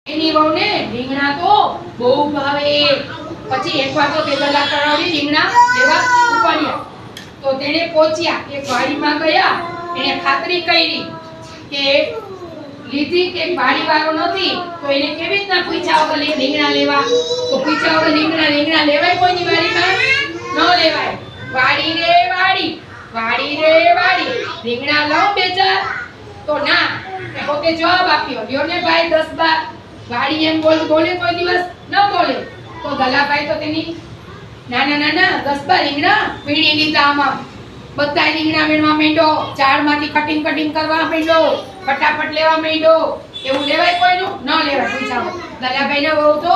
એની વહુને રીંગણા તો બહુ ભાવે। પછી એકવાર તો તે દલા કરાવી રીંગણા લેવા ઉપાડ્યા તો તેણે પહોંચ્યા એક વાડીમાં ગયા। એને ખાતરી કરી કે લીધી કે વાડીવાળો નથી તો એને કેવી રીતના પૂછ્યા વગર રીંગણા લેવા? તો પૂછ્યા વગર રીંગણા લેવાય કોઈની વાડીમાં? ન લેવાય। વાડી રે વાડી, વાડી રે વાડી, રીંગણા લઉં બે ચાર? તો ના, પોતે જવાબ આપ્યો, લ્યો ને ભાઈ 10 બાર। વાડી એમ બોલે કોઈ દિવસ ન બોલે તો દલાભાઈ તો તેની નાના 10 બાર રીંગણા વીણી લીધા। આમાં બધા રીંગણા વીણવા માંડ્યો, ઝાડમાંથી કટિંગ કરવા માંડ્યો, ફટાફટ લેવા માંડ્યો। એવું લેવાય કોઈનું? ન લેવાય। પૂછાવો દલાભાઈને બહુ તો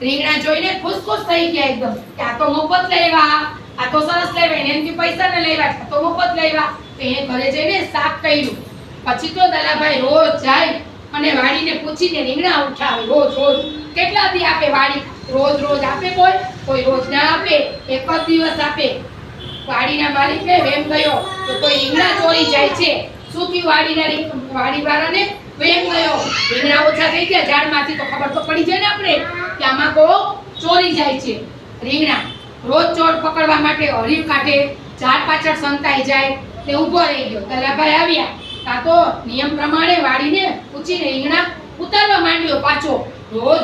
રીંગણા જોઈને ખુશ થઈ ગયા એકદમ કે આ તો મફત લેવા, આ તો સરસ લેવા, એનાથી પૈસા ન લેવા, આ તો મફત લેવા। તો એ ઘરે જઈને શાક કર્યું। પછી તો દલાભાઈ રોજ જાય અને વાડીને પૂછીને રીંગણા ઉઠાવે। રોજ કેટલા દી આપે વાડી? રોજ આપે કોઈ રોજ ના આપે, એક જ દિવસ આપે। વાડીના માલિકને વેમ ગયો તો કોઈ રીંગણા ચોરી જાય છે। શું થયું? વાડીવાળાને વેમ ગયો, રીંગણા ઓછા થઈ ગયા ઝાડમાંથી, તો ખબર તો પડી જાય ને આપણે કે આમાં કોઈ ચોરી જાય છે રીંગણા। રોજ ચોર પકડવા માટે હરીફ કાઢે, ઝાડ પાછળ સંતાઈ જાય, તે ઊભો રહી ગયો। દલાભાઈ આવ્યા તા તો નિયમ પ્રમાણે વાડીને પૂછીને રીંગણા ઉતારવા માંડ્યો પાછો। રોજ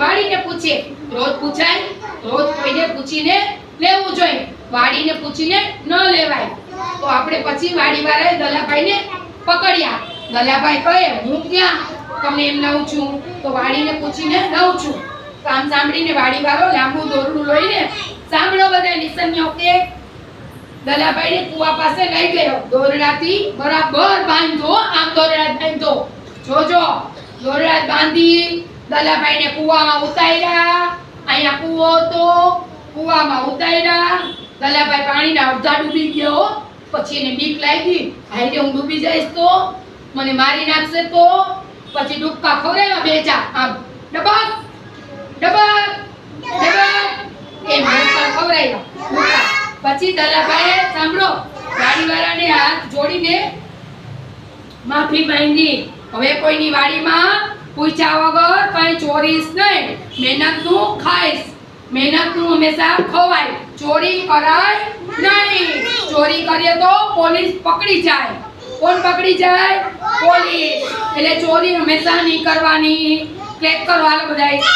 વાડીને પૂછે, રોજ પૂછાય, રોજ કોઈને પૂછીને લેવું જોઈએ, વાડીને પૂછીને ન લેવાય। તો આપણે પછી વાડીવાળાએ દલાભાઈને પકડ્યા। દલાભાઈ કહે હું ક્યાં તમને એમ લઉં છું, તો વાડીને પૂછીને લઉં છું। કામ સાંભળીને વાડીવાળો લાંબુ દોરડું લઈને, સાંભળો બધા નિસન્યો કે દલાભાઈને કુવા પાસે લઈ ગયો। દોરડાથી બરાબર બાંધો, આમ દોરડા બાંધો, જોજો દોરડા બાંધી દલાભાઈને કુવામાં ઉતાર્યા। અહીંયા કુવો તો કુવામાં ઉતાર્યા। દલાભાઈ પાણીના અડધા ડૂબી ગયો। પછી એને બીક લાગી, હાયરે હું ડૂબી જઈશ તો મને મારી નાખશે તો? પછી ડૂબકા ખવડાવ્યા બે ચાર, આમ ડબક ડબક ડબક એમ ખવડાવ્યા। પછી દલાભાઈએ સાંભળો વાડીવાળાને હાથ જોડીને માફી માંગી। હવે કોઈની વાડીમાં પૂછ્યા વગર કઈ ચોરીશ નહીં, મહેનતનું ખાઈશ, મહેનતનું હંમેશા ખવાય, ચોરી કરાય નહીં। ચોરી કરીએ તો પોલીસ પકડી જાય। કોણ પકડી જાય? પોલીસ। એટલે ચોરી હંમેશા નહીં કરવાની। ક્લેક કરો હાલ બધાય।